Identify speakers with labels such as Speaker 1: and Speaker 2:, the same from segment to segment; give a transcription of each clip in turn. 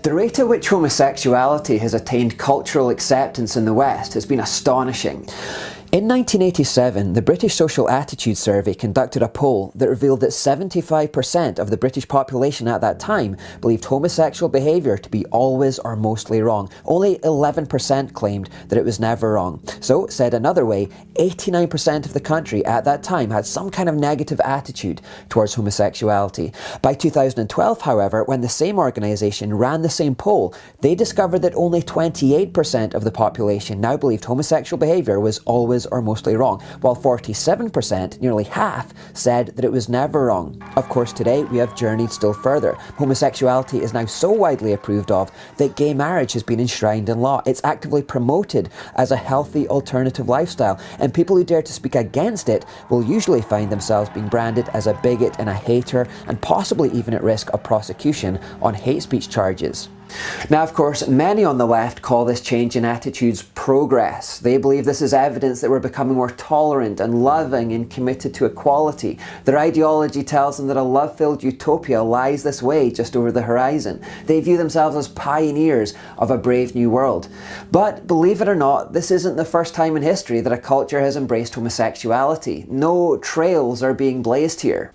Speaker 1: The rate at which homosexuality has attained cultural acceptance in the West has been astonishing. In 1987, the British Social Attitude Survey conducted a poll that revealed that 75% of the British population at that time believed homosexual behaviour to be always or mostly wrong. Only 11% claimed that it was never wrong. So, said another way, 89% of the country at that time had some kind of negative attitude towards homosexuality. By 2012, however, when the same organisation ran the same poll, they discovered that only 28% of the population now believed homosexual behaviour was always or mostly wrong, while 47%, nearly half, said that it was never wrong. Of course, today we have journeyed still further. Homosexuality is now so widely approved of that gay marriage has been enshrined in law. It's actively promoted as a healthy alternative lifestyle, and people who dare to speak against it will usually find themselves being branded as a bigot and a hater, and possibly even at risk of prosecution on hate speech charges. Now, of course, many on the left call this change in attitudes progress. They believe this is evidence that we're becoming more tolerant and loving and committed to equality. Their ideology tells them that a love-filled utopia lies this way, just over the horizon. They view themselves as pioneers of a brave new world. But believe it or not, this isn't the first time in history that a culture has embraced homosexuality. No trails are being blazed here.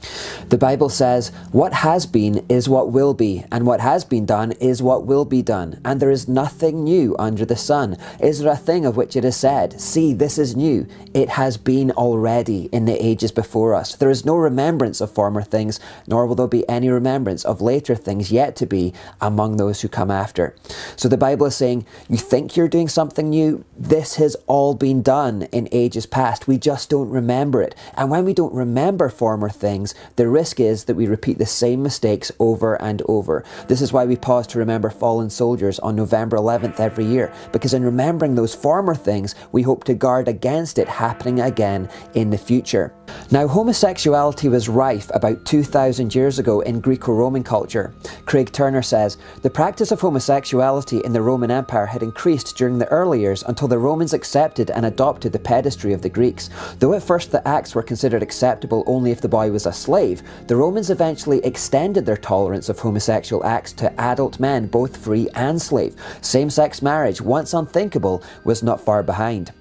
Speaker 1: The Bible says, "What has been is what will be, and what has been done is what will be done, and there is nothing new under the sun. Is there a thing of which it is said, see, this is new? It has been already in the ages before us. There is no remembrance of former things, nor will there be any remembrance of later things yet to be among those who come after." So the Bible is saying, you think you're doing something new? This has all been done in ages past. We just don't remember it. And when we don't remember former things, the risk is that we repeat the same mistakes over and over. This is why we pause to remember fallen soldiers on November 11th every year, because in remembering those former things, we hope to guard against it happening again in the future. Now, homosexuality was rife about 2,000 years ago in Greco-Roman culture. Craig Turner says, "The practice of homosexuality in the Roman Empire had increased during the early years until the Romans accepted and adopted the pederasty of the Greeks. Though at first the acts were considered acceptable only if the boy was a slave, the Romans eventually extended their tolerance of homosexual acts to adult men, both free and slave. Same-sex marriage, once unthinkable, was not far behind."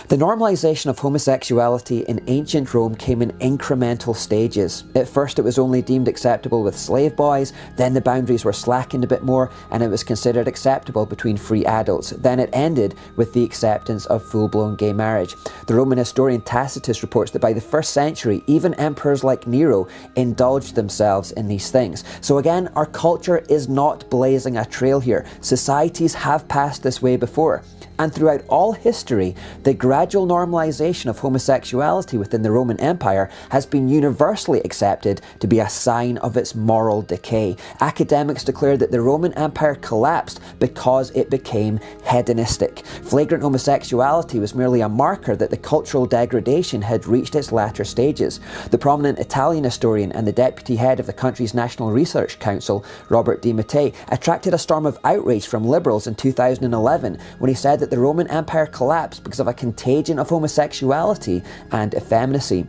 Speaker 1: The normalization of homosexuality in ancient Rome came in incremental stages. At first it was only deemed acceptable with slave boys, then the boundaries were slackened a bit more and it was considered acceptable between free adults. Then it ended with the acceptance of full-blown gay marriage. The Roman historian Tacitus reports that by the 1st century, even emperors like Nero indulged themselves in these things. So again, our culture is not blazing a trail here. Societies have passed this way before. And throughout all history, the gradual normalization of homosexuality within the Roman Empire has been universally accepted to be a sign of its moral decay. Academics declare that the Roman Empire collapsed because it became hedonistic. Flagrant homosexuality was merely a marker that the cultural degradation had reached its latter stages. The prominent Italian historian and the deputy head of the country's National Research Council, Robert Di Mattei, attracted a storm of outrage from liberals in 2011 when he said that the Roman Empire collapsed because of a contagion of homosexuality and effeminacy.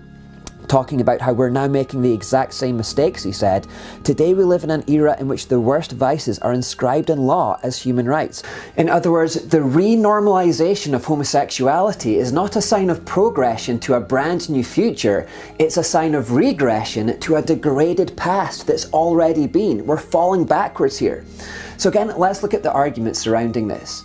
Speaker 1: Talking about how we're now making the exact same mistakes, he said, "Today we live in an era in which the worst vices are inscribed in law as human rights." In other words, the renormalization of homosexuality is not a sign of progression to a brand new future, it's a sign of regression to a degraded past that's already been. We're falling backwards here. So again, let's look at the arguments surrounding this.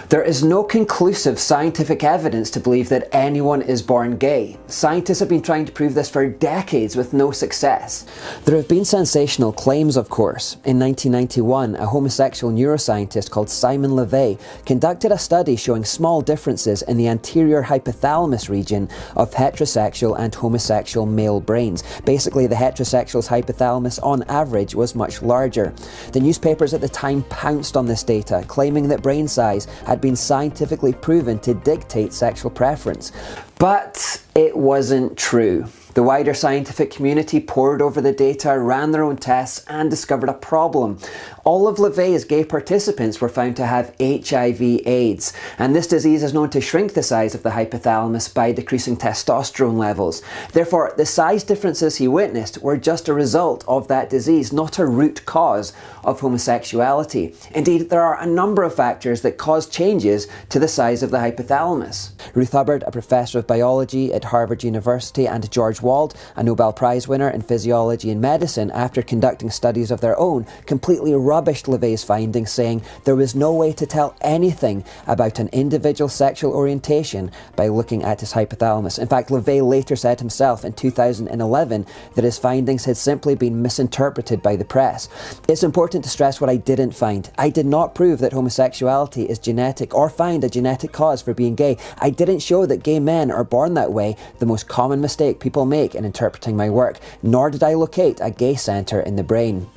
Speaker 1: There is no conclusive scientific evidence to believe that anyone is born gay. Scientists have been trying to prove this for decades with no success. There have been sensational claims, of course. In 1991, a homosexual neuroscientist called Simon LeVay conducted a study showing small differences in the anterior hypothalamus region of heterosexual and homosexual male brains. Basically, the heterosexual's hypothalamus on average was much larger. The newspapers at the time pounced on this data, claiming that brain size had been scientifically proven to dictate sexual preference. But it wasn't true. The wider scientific community pored over the data, ran their own tests, and discovered a problem. All of LaVey's gay participants were found to have HIV/AIDS, and this disease is known to shrink the size of the hypothalamus by decreasing testosterone levels. Therefore, the size differences he witnessed were just a result of that disease, not a root cause of homosexuality. Indeed, there are a number of factors that cause changes to the size of the hypothalamus. Ruth Hubbard, a professor of biology at Harvard University, and George Wald, a Nobel Prize winner in physiology and medicine, after conducting studies of their own, completely rubbished LaVey's findings, saying there was no way to tell anything about an individual's sexual orientation by looking at his hypothalamus. In fact, LaVey later said himself in 2011 that his findings had simply been misinterpreted by the press. It's important to stress what I didn't find. I did not prove that homosexuality is genetic or find a genetic cause for being gay. I didn't show that gay men are born that way, the most common mistake people make in interpreting my work, nor did I locate a gay centre in the brain.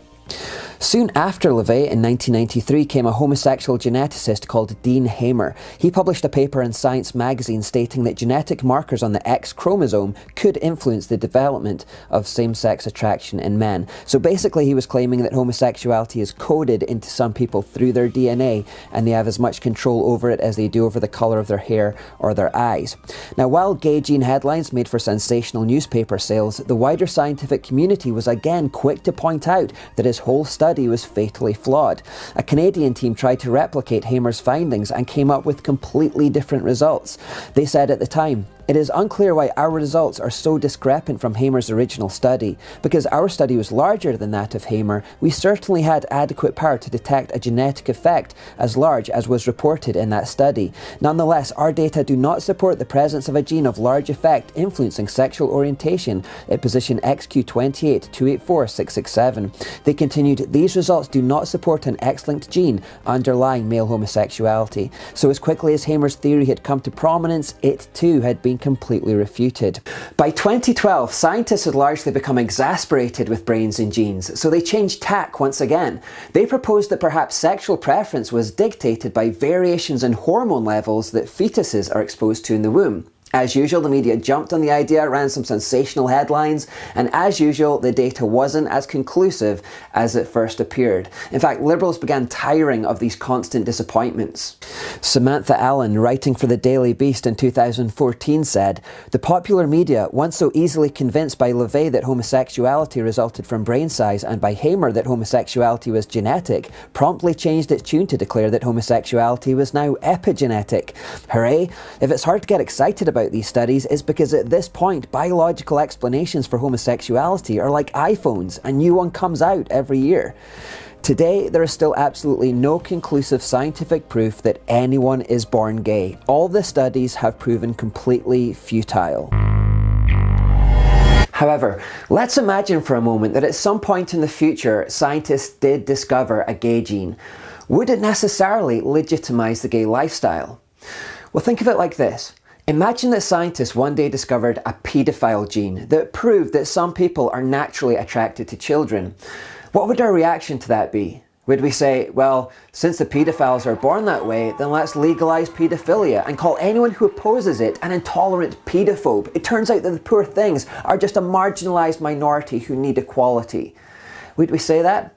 Speaker 1: Soon after LaVey, in 1993, came a homosexual geneticist called Dean Hamer. He published a paper in Science magazine stating that genetic markers on the X chromosome could influence the development of same-sex attraction in men. So basically he was claiming that homosexuality is coded into some people through their DNA, and they have as much control over it as they do over the colour of their hair or their eyes. Now, while gay gene headlines made for sensational newspaper sales, the wider scientific community was again quick to point out that his whole study was fatally flawed. A Canadian team tried to replicate Hamer's findings and came up with completely different results. They said at the time, "It is unclear why our results are so discrepant from Hamer's original study. Because our study was larger than that of Hamer, we certainly had adequate power to detect a genetic effect as large as was reported in that study. Nonetheless, our data do not support the presence of a gene of large effect influencing sexual orientation at position XQ28284667. They continued, "These results do not support an X-linked gene underlying male homosexuality." So as quickly as Hamer's theory had come to prominence, it too had been completely refuted. By 2012, scientists had largely become exasperated with brains and genes, so they changed tack once again. They proposed that perhaps sexual preference was dictated by variations in hormone levels that fetuses are exposed to in the womb. As usual, the media jumped on the idea, ran some sensational headlines, and as usual, the data wasn't as conclusive as it first appeared. In fact, liberals began tiring of these constant disappointments. Samantha Allen, writing for the Daily Beast in 2014, said, "The popular media, once so easily convinced by LaVey that homosexuality resulted from brain size and by Hamer that homosexuality was genetic, promptly changed its tune to declare that homosexuality was now epigenetic. Hooray! If it's hard to get excited about these studies, it's because at this point, biological explanations for homosexuality are like iPhones. A new one comes out every year." Today, there is still absolutely no conclusive scientific proof that anyone is born gay. All the studies have proven completely futile. However, let's imagine for a moment that at some point in the future, scientists did discover a gay gene. Would it necessarily legitimize the gay lifestyle? Well, think of it like this. Imagine that scientists one day discovered a paedophile gene that proved that some people are naturally attracted to children. What would our reaction to that be? Would we say, well, since the paedophiles are born that way, then let's legalise paedophilia and call anyone who opposes it an intolerant paedophobe? It turns out that the poor things are just a marginalised minority who need equality. Would we say that?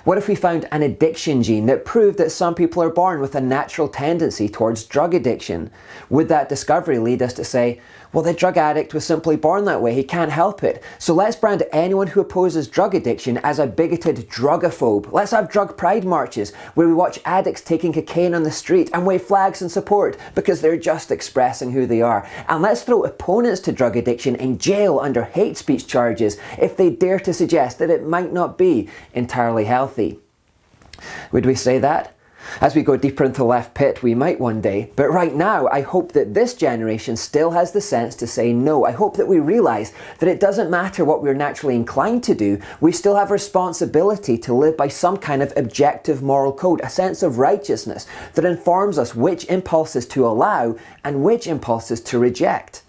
Speaker 1: What if we found an addiction gene that proved that some people are born with a natural tendency towards drug addiction? Would that discovery lead us to say, well, the drug addict was simply born that way, he can't help it, so let's brand anyone who opposes drug addiction as a bigoted drugophobe. Let's have drug pride marches where we watch addicts taking cocaine on the street and wave flags in support because they're just expressing who they are. And let's throw opponents to drug addiction in jail under hate speech charges if they dare to suggest that it might not be entirely healthy. Would we say that? As we go deeper into the left pit, we might one day, but right now I hope that this generation still has the sense to say no. I hope that we realise that it doesn't matter what we're naturally inclined to do, we still have a responsibility to live by some kind of objective moral code, a sense of righteousness that informs us which impulses to allow and which impulses to reject.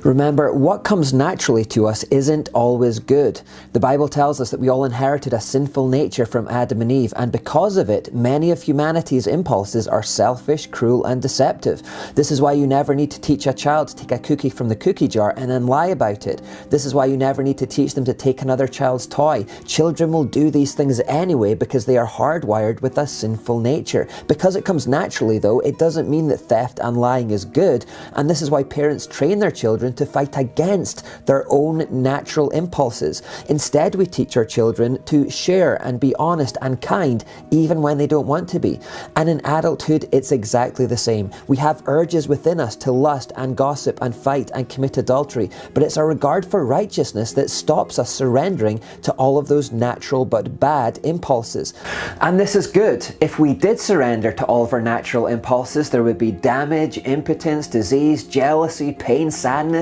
Speaker 1: Remember, what comes naturally to us isn't always good. The Bible tells us that we all inherited a sinful nature from Adam and Eve, and because of it, many of humanity's impulses are selfish, cruel, and deceptive. This is why you never need to teach a child to take a cookie from the cookie jar and then lie about it. This is why you never need to teach them to take another child's toy. Children will do these things anyway because they are hardwired with a sinful nature. Because it comes naturally, though, it doesn't mean that theft and lying is good, and this is why parents train their children to fight against their own natural impulses. Instead, we teach our children to share and be honest and kind even when they don't want to be. And in adulthood, it's exactly the same. We have urges within us to lust and gossip and fight and commit adultery, but it's our regard for righteousness that stops us surrendering to all of those natural but bad impulses. And this is good. If we did surrender to all of our natural impulses, there would be damage, impotence, disease, jealousy, pain, sadness.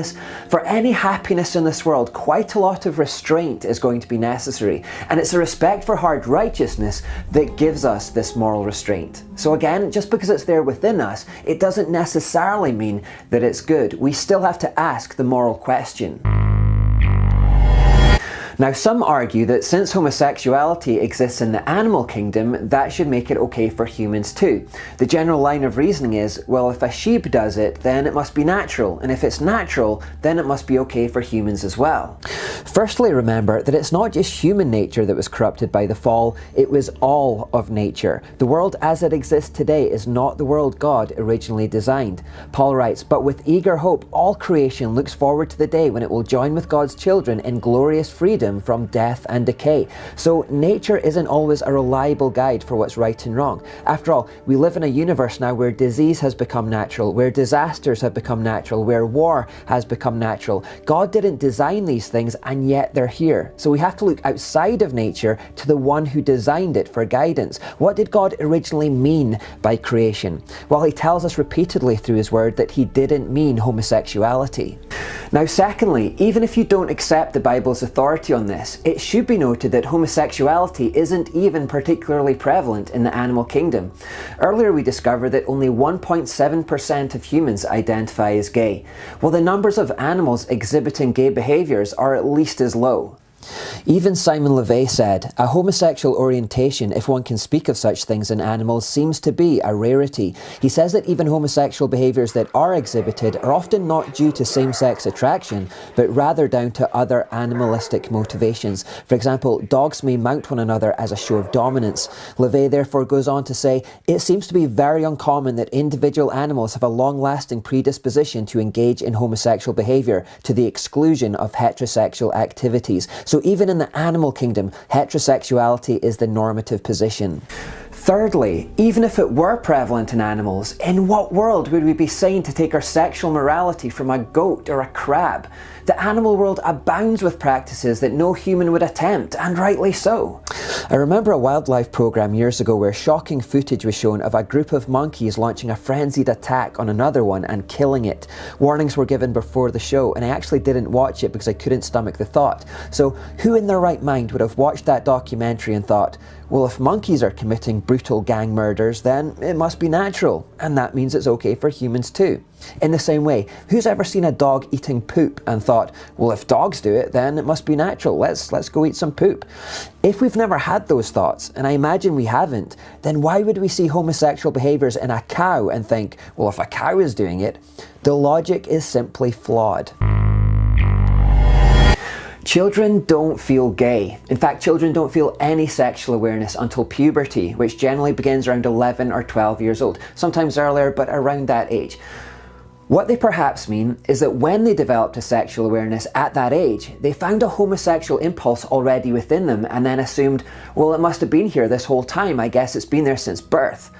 Speaker 1: For any happiness in this world, quite a lot of restraint is going to be necessary, and it's a respect for hard righteousness that gives us this moral restraint. So again, just because it's there within us, it doesn't necessarily mean that it's good. We still have to ask the moral question. Now, some argue that since homosexuality exists in the animal kingdom, that should make it okay for humans too. The general line of reasoning is, well, if a sheep does it, then it must be natural, and if it's natural, then it must be okay for humans as well. Firstly, remember that it's not just human nature that was corrupted by the fall, it was all of nature. The world as it exists today is not the world God originally designed. Paul writes, "But with eager hope, all creation looks forward to the day when it will join with God's children in glorious freedom from death and decay." So nature isn't always a reliable guide for what's right and wrong. After all, we live in a universe now where disease has become natural, where disasters have become natural, where war has become natural. God didn't design these things, and yet they're here. So we have to look outside of nature to the one who designed it for guidance. What did God originally mean by creation? Well, he tells us repeatedly through his word that he didn't mean homosexuality. Now, secondly, even if you don't accept the Bible's authority on this, it should be noted that homosexuality isn't even particularly prevalent in the animal kingdom. Earlier we discovered that only 1.7% of humans identify as gay. Well, the numbers of animals exhibiting gay behaviours are at least as low. Even Simon LeVay said, "A homosexual orientation, if one can speak of such things in animals, seems to be a rarity." He says that even homosexual behaviours that are exhibited are often not due to same-sex attraction, but rather down to other animalistic motivations. For example, dogs may mount one another as a show of dominance. LeVay therefore goes on to say, "It seems to be very uncommon that individual animals have a long-lasting predisposition to engage in homosexual behaviour to the exclusion of heterosexual activities." So even in the animal kingdom, heterosexuality is the normative position. Thirdly, even if it were prevalent in animals, in what world would we be sane to take our sexual morality from a goat or a crab? The animal world abounds with practices that no human would attempt, and rightly so. I remember a wildlife program years ago where shocking footage was shown of a group of monkeys launching a frenzied attack on another one and killing it. Warnings were given before the show, and I actually didn't watch it because I couldn't stomach the thought. So who in their right mind would have watched that documentary and thought, well, if monkeys are committing brutal gang murders, then it must be natural, and that means it's okay for humans too. In the same way, who's ever seen a dog eating poop and thought, well, if dogs do it, then it must be natural, let's go eat some poop? If we've never had those thoughts, and I imagine we haven't, then why would we see homosexual behaviours in a cow and think, well, if a cow is doing it? The logic is simply flawed. Children don't feel gay. In fact, children don't feel any sexual awareness until puberty, which generally begins around 11 or 12 years old. Sometimes earlier, but around that age. What they perhaps mean is that when they developed a sexual awareness at that age, they found a homosexual impulse already within them and then assumed, well, it must have been here this whole time, I guess it's been there since birth.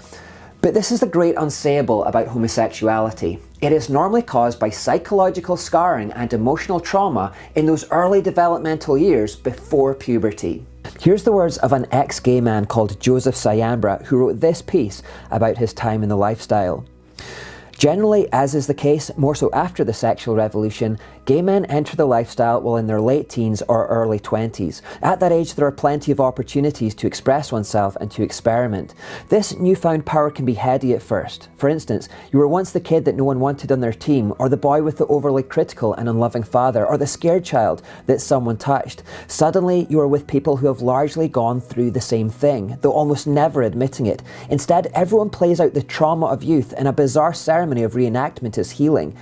Speaker 1: But this is the great unsayable about homosexuality. It is normally caused by psychological scarring and emotional trauma in those early developmental years before puberty. Here's the words of an ex-gay man called Joseph Sayambra, who wrote this piece about his time in the lifestyle. Generally, as is the case, more so after the sexual revolution, Gay men enter the lifestyle while in their late teens or early 20s. At that age, there are plenty of opportunities to express oneself and to experiment. This newfound power can be heady at first. For instance, you were once the kid that no one wanted on their team, or the boy with the overly critical and unloving father, or the scared child that someone touched. Suddenly, you are with people who have largely gone through the same thing, though almost never admitting it. Instead, everyone plays out the trauma of youth in a bizarre ceremony of reenactment as healing.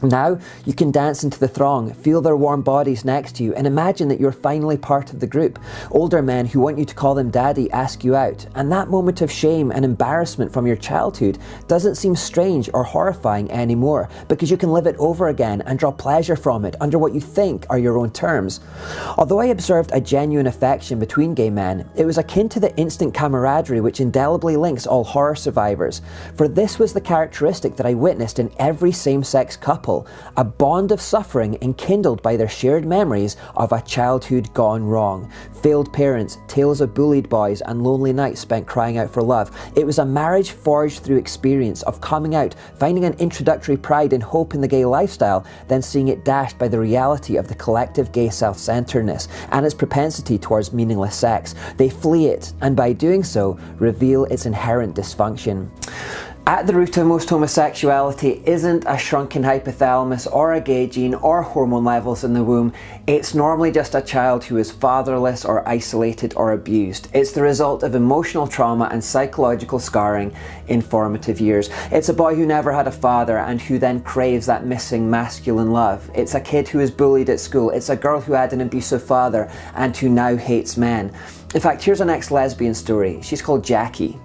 Speaker 1: Now, you can dance into the throng, feel their warm bodies next to you, and imagine that you're finally part of the group. Older men who want you to call them daddy ask you out, and that moment of shame and embarrassment from your childhood doesn't seem strange or horrifying anymore, because you can live it over again and draw pleasure from it under what you think are your own terms. Although I observed a genuine affection between gay men, it was akin to the instant camaraderie which indelibly links all horror survivors, for this was the characteristic that I witnessed in every same-sex couple. A bond of suffering enkindled by their shared memories of a childhood gone wrong. Failed parents, tales of bullied boys, and lonely nights spent crying out for love. It was a marriage forged through experience of coming out, finding an introductory pride and hope in the gay lifestyle, then seeing it dashed by the reality of the collective gay self-centeredness and its propensity towards meaningless sex. They flee it, and by doing so, reveal its inherent dysfunction. At the root of most homosexuality isn't a shrunken hypothalamus or a gay gene or hormone levels in the womb. It's normally just a child who is fatherless or isolated or abused. It's the result of emotional trauma and psychological scarring in formative years. It's a boy who never had a father and who then craves that missing masculine love. It's a kid who is bullied at school. It's a girl who had an abusive father and who now hates men. In fact, here's an ex-lesbian story. She's called Jackie.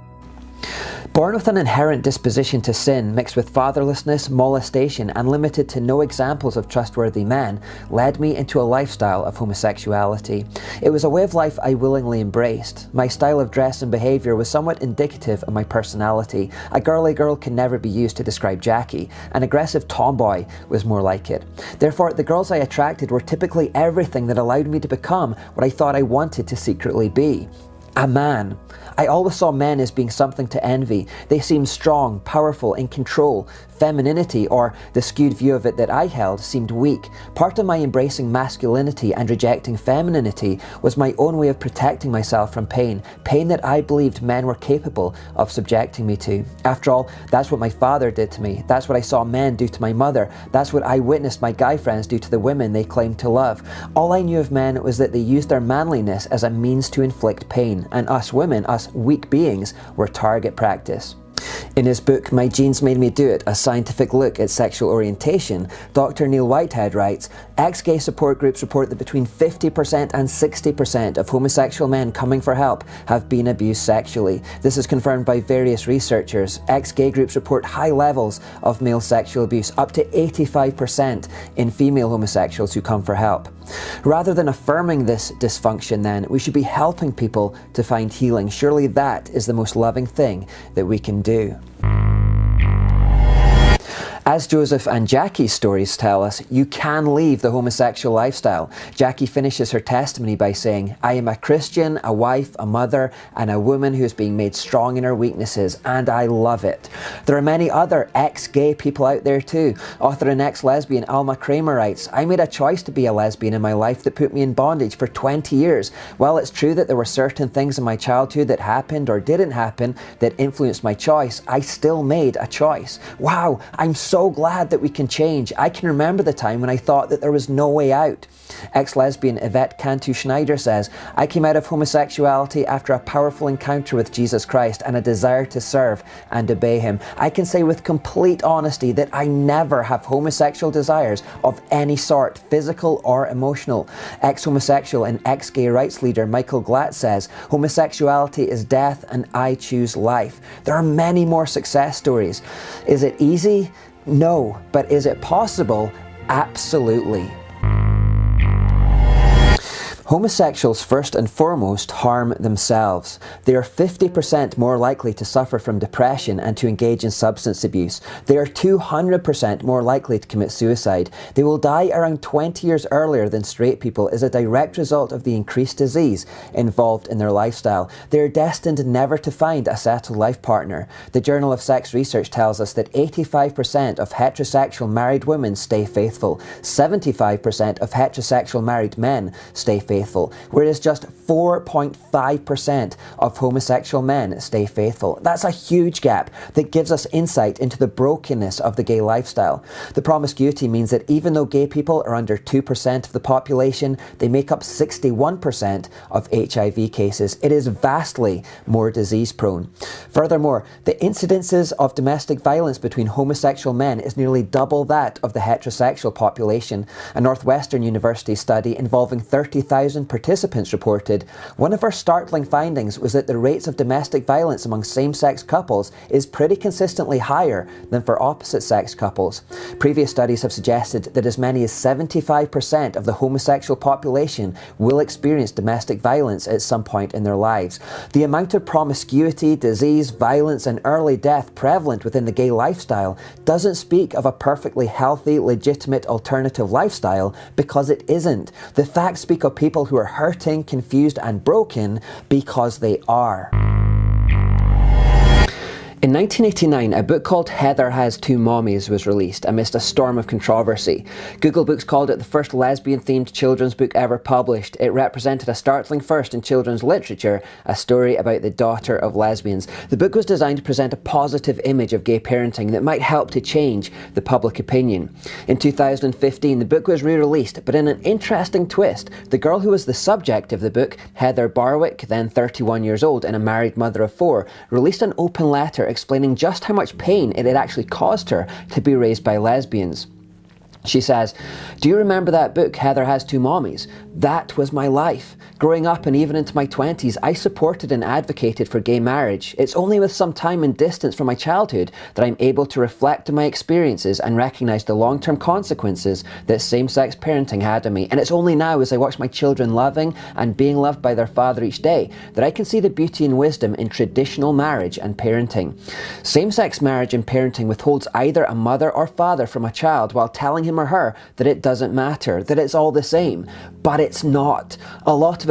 Speaker 1: Born with an inherent disposition to sin, mixed with fatherlessness, molestation, and limited to no examples of trustworthy men, led me into a lifestyle of homosexuality. It was a way of life I willingly embraced. My style of dress and behaviour was somewhat indicative of my personality. A girly girl can never be used to describe Jackie. An aggressive tomboy was more like it. Therefore, the girls I attracted were typically everything that allowed me to become what I thought I wanted to secretly be. A man. I always saw men as being something to envy. They seemed strong, powerful, in control. Femininity, or the skewed view of it that I held, seemed weak. Part of my embracing masculinity and rejecting femininity was my own way of protecting myself from pain that I believed men were capable of subjecting me to. After all, that's what my father did to me. That's what I saw men do to my mother. That's what I witnessed my guy friends do to the women they claimed to love. All I knew of men was that they used their manliness as a means to inflict pain, and us women, us weak beings, were target practice. In his book, My Genes Made Me Do It, A Scientific Look at Sexual Orientation, Dr. Neil Whitehead writes, ex-gay support groups report that between 50% and 60% of homosexual men coming for help have been abused sexually. This is confirmed by various researchers. Ex-gay groups report high levels of male sexual abuse, up to 85% in female homosexuals who come for help. Rather than affirming this dysfunction then, we should be helping people to find healing. Surely that is the most loving thing that we can do. As Joseph and Jackie's stories tell us, you can leave the homosexual lifestyle. Jackie finishes her testimony by saying, I am a Christian, a wife, a mother, and a woman who is being made strong in her weaknesses, and I love it. There are many other ex-gay people out there too. Author and ex-lesbian Alma Kramer writes, I made a choice to be a lesbian in my life that put me in bondage for 20 years. While it's true that there were certain things in my childhood that happened or didn't happen that influenced my choice, I still made a choice. Wow, I'm so glad that we can change. I can remember the time when I thought that there was no way out. Ex-lesbian Yvette Cantu Schneider says, I came out of homosexuality after a powerful encounter with Jesus Christ and a desire to serve and obey him. I can say with complete honesty that I never have homosexual desires of any sort, physical or emotional. Ex-homosexual and ex-gay rights leader Michael Glatt says, homosexuality is death and I choose life. There are many more success stories. Is it easy? No. But is it possible? Absolutely. Homosexuals first and foremost harm themselves. They are 50% more likely to suffer from depression and to engage in substance abuse. They are 200% more likely to commit suicide. They will die around 20 years earlier than straight people as a direct result of the increased disease involved in their lifestyle. They are destined never to find a settled life partner. The Journal of Sex Research tells us that 85% of heterosexual married women stay faithful. 75% of heterosexual married men stay faithful, whereas just 4.5% of homosexual men stay faithful. That's a huge gap that gives us insight into the brokenness of the gay lifestyle. The promiscuity means that even though gay people are under 2% of the population, they make up 61% of HIV cases. It is vastly more disease prone. Furthermore, the incidences of domestic violence between homosexual men is nearly double that of the heterosexual population. A Northwestern University study involving 30,000 participants reported, one of our startling findings was that the rates of domestic violence among same-sex couples is pretty consistently higher than for opposite-sex couples. Previous studies have suggested that as many as 75% of the homosexual population will experience domestic violence at some point in their lives. The amount of promiscuity, disease, violence and early death prevalent within the gay lifestyle doesn't speak of a perfectly healthy, legitimate alternative lifestyle, because it isn't. The facts speak of people who are hurting, confused and broken because they are. In 1989, a book called Heather Has Two Mommies was released amidst a storm of controversy. Google Books called it the first lesbian-themed children's book ever published. It represented a startling first in children's literature, a story about the daughter of lesbians. The book was designed to present a positive image of gay parenting that might help to change the public opinion. In 2015, the book was re-released, but in an interesting twist, the girl who was the subject of the book, Heather Barwick, then 31 years old and a married mother of 4, released an open letter explaining just how much pain it had actually caused her to be raised by lesbians. She says, "Do you remember that book, Heather Has Two Mommies? That was my life. Growing up and even into my 20s, I supported and advocated for gay marriage. It's only with some time and distance from my childhood that I'm able to reflect on my experiences and recognise the long-term consequences that same-sex parenting had on me. And it's only now, as I watch my children loving and being loved by their father each day, that I can see the beauty and wisdom in traditional marriage and parenting. Same-sex marriage and parenting withholds either a mother or father from a child while telling him or her that it doesn't matter, that it's all the same. But it's not. A lot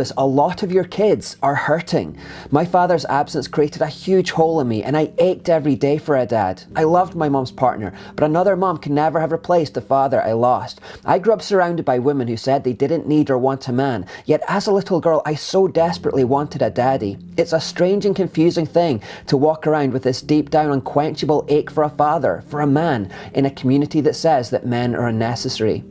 Speaker 1: of your kids are hurting. My father's absence created a huge hole in me and I ached every day for a dad. I loved my mum's partner, but another mum can never have replaced the father I lost. I grew up surrounded by women who said they didn't need or want a man, yet as a little girl I so desperately wanted a daddy. It's a strange and confusing thing to walk around with this deep down unquenchable ache for a father, for a man, in a community that says that men are unnecessary.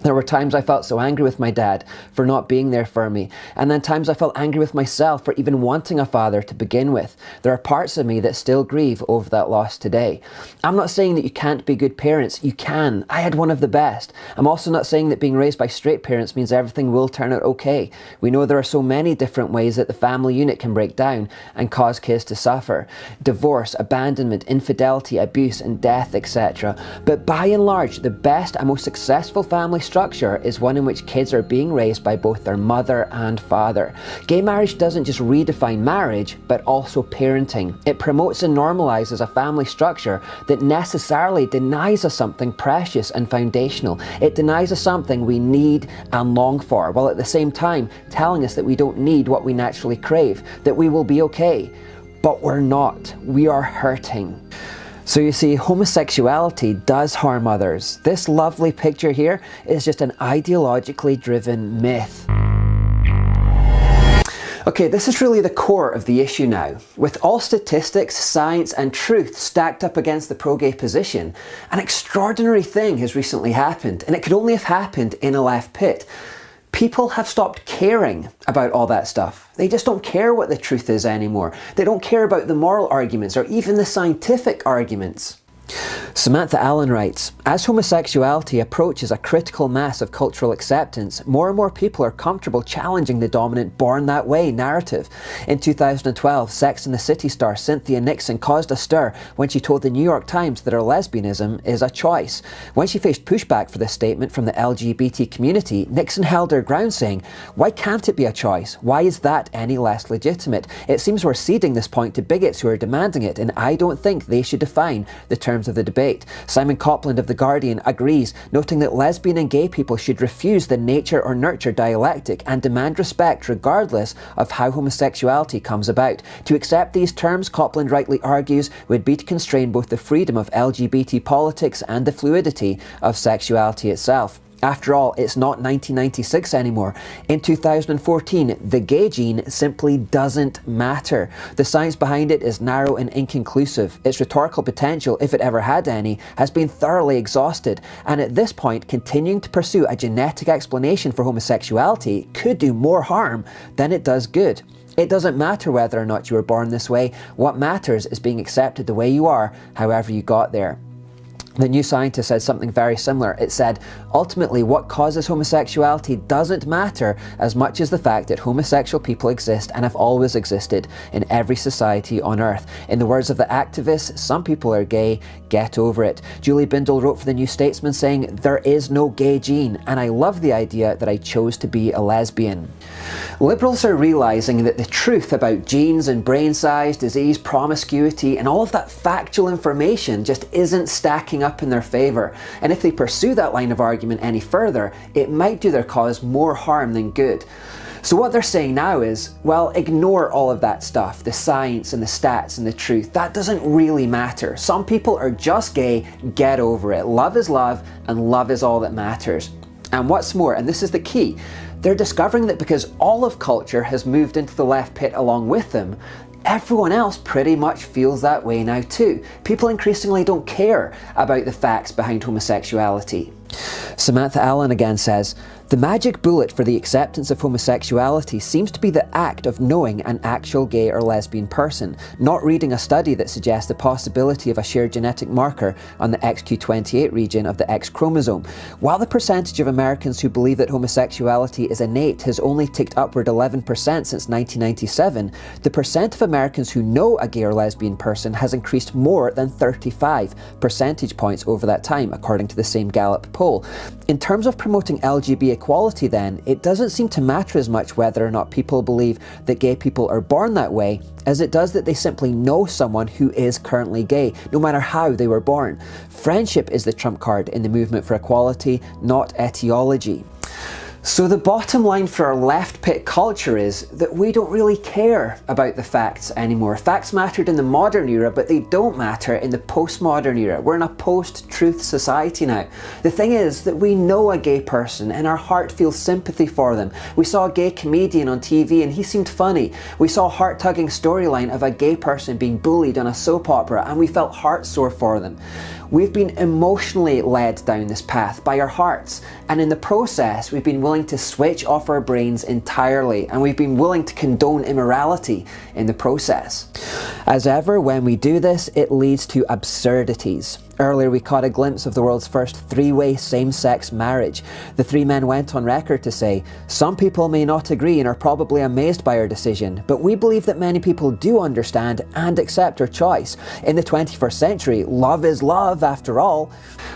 Speaker 1: There were times I felt so angry with my dad for not being there for me, and then times I felt angry with myself for even wanting a father to begin with. There are parts of me that still grieve over that loss today. I'm not saying that you can't be good parents. You can. I had one of the best. I'm also not saying that being raised by straight parents means everything will turn out okay. We know there are so many different ways that the family unit can break down and cause kids to suffer. Divorce, abandonment, infidelity, abuse and death, etc. But by and large, the best and most successful family structure is one in which kids are being raised by both their mother and father. Gay marriage doesn't just redefine marriage, but also parenting. It promotes and normalizes a family structure that necessarily denies us something precious and foundational. It denies us something we need and long for, while at the same time telling us that we don't need what we naturally crave, that we will be okay. But we're not. We are hurting. So you see, homosexuality does harm others. This lovely picture here is just an ideologically driven myth. Okay, this is really the core of the issue now. With all statistics, science and truth stacked up against the pro-gay position, an extraordinary thing has recently happened, and it could only have happened in a left pit. People have stopped caring about all that stuff. They just don't care what the truth is anymore. They don't care about the moral arguments or even the scientific arguments. Samantha Allen writes, as homosexuality approaches a critical mass of cultural acceptance, more and more people are comfortable challenging the dominant born that way narrative. In 2012, Sex and the City star Cynthia Nixon caused a stir when she told the New York Times that her lesbianism is a choice. When she faced pushback for this statement from the LGBT community, Nixon held her ground saying, why can't it be a choice? Why is that any less legitimate? It seems we're ceding this point to bigots who are demanding it, and I don't think they should define the terms of the debate. Simon Copland of The Guardian agrees, noting that lesbian and gay people should refuse the nature or nurture dialectic and demand respect regardless of how homosexuality comes about. To accept these terms, Copland rightly argues, would be to constrain both the freedom of LGBT politics and the fluidity of sexuality itself. After all, it's not 1996 anymore. In 2014, the gay gene simply doesn't matter. The science behind it is narrow and inconclusive. Its rhetorical potential, if it ever had any, has been thoroughly exhausted, and at this point, continuing to pursue a genetic explanation for homosexuality could do more harm than it does good. It doesn't matter whether or not you were born this way. What matters is being accepted the way you are, however you got there. The New Scientist said something very similar. It said, ultimately, what causes homosexuality doesn't matter as much as the fact that homosexual people exist and have always existed in every society on Earth. In the words of the activists, some people are gay, get over it. Julie Bindel wrote for The New Statesman saying, there is no gay gene, and I love the idea that I chose to be a lesbian. Liberals are realising that the truth about genes and brain size, disease, promiscuity, and all of that factual information just isn't stacking up in their favour, and if they pursue that line of argument any further, it might do their cause more harm than good. So what they're saying now is, well, ignore all of that stuff, the science and the stats and the truth. That doesn't really matter. Some people are just gay, get over it. Love is love, and love is all that matters. And what's more, and this is the key, they're discovering that because all of culture has moved into the left pit along with them, everyone else pretty much feels that way now too. People increasingly don't care about the facts behind homosexuality. Samantha Allen again says, the magic bullet for the acceptance of homosexuality seems to be the act of knowing an actual gay or lesbian person, not reading a study that suggests the possibility of a shared genetic marker on the XQ28 region of the X chromosome. While the percentage of Americans who believe that homosexuality is innate has only ticked upward 11% since 1997, the percent of Americans who know a gay or lesbian person has increased more than 35 percentage points over that time, according to the same Gallup poll. In terms of promoting LGBT equality then, it doesn't seem to matter as much whether or not people believe that gay people are born that way as it does that they simply know someone who is currently gay, no matter how they were born. Friendship is the trump card in the movement for equality, not etiology. So the bottom line for our left pit culture is that we don't really care about the facts anymore. Facts mattered in the modern era, but they don't matter in the postmodern era. We're in a post-truth society now. The thing is that we know a gay person and our heart feels sympathy for them. We saw a gay comedian on TV and he seemed funny. We saw a heart-tugging storyline of a gay person being bullied on a soap opera and we felt heart-sore for them. We've been emotionally led down this path by our hearts, and in the process we've been willing to switch off our brains entirely, and we've been willing to condone immorality in the process. As ever, when we do this, it leads to absurdities. Earlier we caught a glimpse of the world's first three-way same-sex marriage. The three men went on record to say, some people may not agree and are probably amazed by our decision, but we believe that many people do understand and accept our choice. In the 21st century, love is love after all.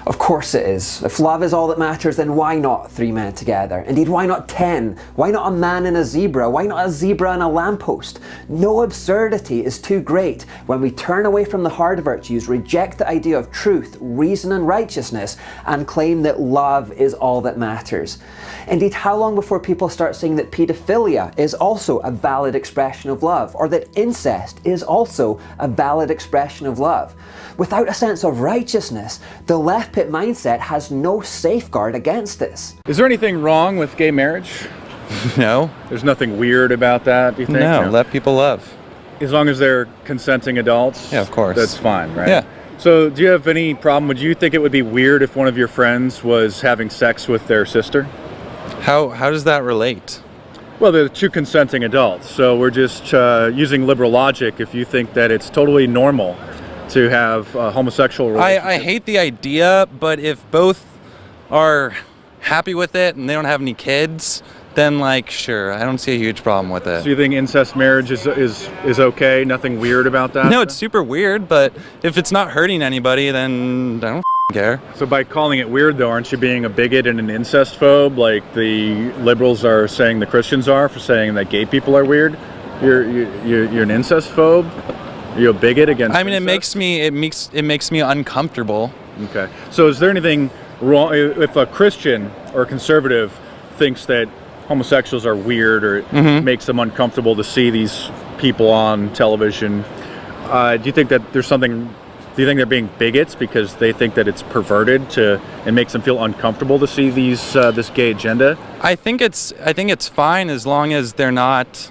Speaker 1: Of course it is. If love is all that matters, then why not three men together? Indeed, why not 10? Why not a man and a zebra? Why not a zebra and a lamppost? No absurdity is too great when we turn away from the hard virtues, reject the idea of truth, reason and righteousness, and claim that love is all that matters. Indeed, how long before people start saying that paedophilia is also a valid expression of love, or that incest is also a valid expression of love? Without a sense of righteousness, the left pit mindset has no safeguard against this.
Speaker 2: Is there anything wrong with gay marriage?
Speaker 3: No.
Speaker 2: There's nothing weird about that, do you think?
Speaker 3: No, let people love.
Speaker 2: As long as they're consenting adults?
Speaker 3: Yeah, of course.
Speaker 2: That's fine, right?
Speaker 3: Yeah.
Speaker 2: So do you have any problem? Would you think it would be weird if one of your friends was having sex with their sister?
Speaker 3: How does that relate?
Speaker 2: Well, they're two consenting adults, so we're just using liberal logic. If you think that it's totally normal to have a homosexual relationship?
Speaker 3: I hate the idea, but if both are happy with it and they don't have any kids, then like sure, I don't see a huge problem with it.
Speaker 2: So you think incest marriage is okay? Nothing weird about that?
Speaker 3: No, it's super weird, but if it's not hurting anybody, then I don't care.
Speaker 2: So by calling it weird, though, aren't you being a bigot and an incest phobe, like the liberals are saying the Christians are, for saying that gay people are weird? You're an incest phobe? Are you a bigot against?
Speaker 3: I mean,
Speaker 2: incest?
Speaker 3: it makes me uncomfortable.
Speaker 2: Okay. So is there anything wrong if a Christian or a conservative thinks that homosexuals are weird or it makes them uncomfortable to see these people on television? Do you think that there's something? Do you think they're being bigots because they think that it's perverted and makes them feel uncomfortable to see this gay agenda?
Speaker 3: I think it's fine as long as they're not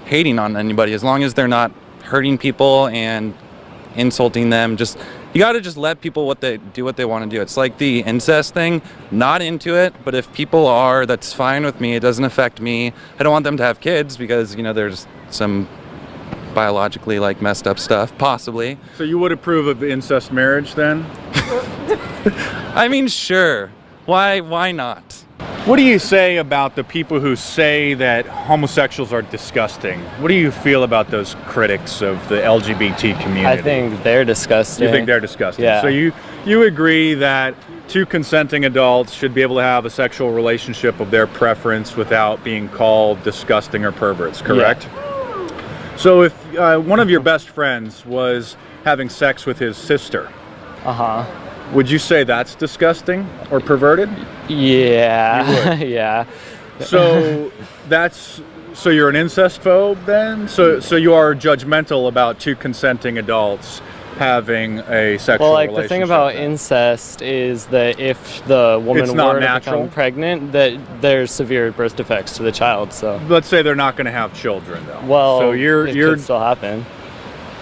Speaker 3: hating on anybody, as long as they're not hurting people and insulting them. You got to just let people do what they want to do. It's like the incest thing, not into it, but if people are, that's fine with me. It doesn't affect me. I don't want them to have kids because, there's some biologically like messed up stuff, possibly.
Speaker 2: So you would approve of incest marriage then?
Speaker 3: I mean, sure. Why not?
Speaker 2: What do you say about the people who say that homosexuals are disgusting? What do you feel about those critics of the LGBT community?
Speaker 4: I think they're disgusting.
Speaker 2: You think they're disgusting?
Speaker 4: Yeah.
Speaker 2: So you agree that two consenting adults should be able to have a sexual relationship of their preference without being called disgusting or perverts, correct?
Speaker 4: Yeah.
Speaker 2: So if one of your best friends was having sex with his sister, would you say that's disgusting or perverted?
Speaker 4: Yeah. Yeah.
Speaker 2: So so you're an incest phobe then? So you are judgmental about two consenting adults having a sexual
Speaker 4: Well,
Speaker 2: relationship?
Speaker 4: the thing about incest is that if the woman
Speaker 2: It's not
Speaker 4: were to
Speaker 2: natural?
Speaker 4: become pregnant, that there's severe birth defects to the child. So,
Speaker 2: Let's say they're not going to have children though.
Speaker 4: well,
Speaker 2: so
Speaker 4: it could still happen.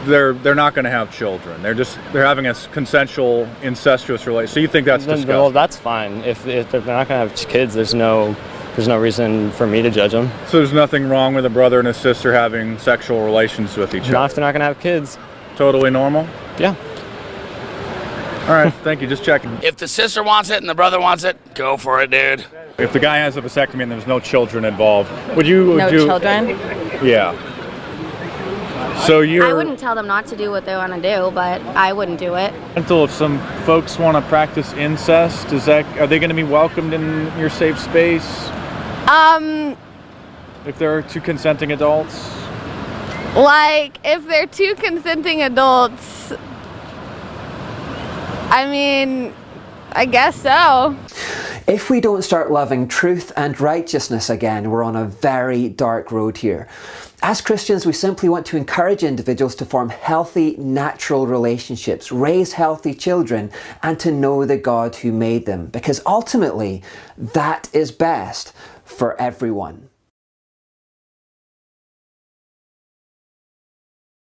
Speaker 2: they're not going to have children. They're having a consensual incestuous relationship. So you think that's disgusting?
Speaker 4: Well, that's fine. If they're not going to have kids, there's no reason for me to judge them.
Speaker 2: So there's nothing wrong with a brother and a sister having sexual relations with each
Speaker 4: Not if
Speaker 2: other?
Speaker 4: they're not going to have kids.
Speaker 2: Totally normal?
Speaker 4: Yeah.
Speaker 2: All right, thank you. Just checking.
Speaker 5: If the sister wants it and the brother wants it, go for it, dude.
Speaker 2: If the guy has a vasectomy and there's no children involved, would you?
Speaker 6: No
Speaker 2: do,
Speaker 6: children?
Speaker 2: Yeah. So you're.
Speaker 6: I wouldn't tell them not to do what they want to do, but I wouldn't do it.
Speaker 2: If some folks want to practice incest, are they going to be welcomed in your safe space? If there are two consenting adults?
Speaker 7: Like, if they're two consenting adults, I mean, I guess so.
Speaker 1: If we don't start loving truth and righteousness again, we're on a very dark road here. As Christians, we simply want to encourage individuals to form healthy, natural relationships, raise healthy children, and to know the God who made them, because ultimately, that is best for everyone.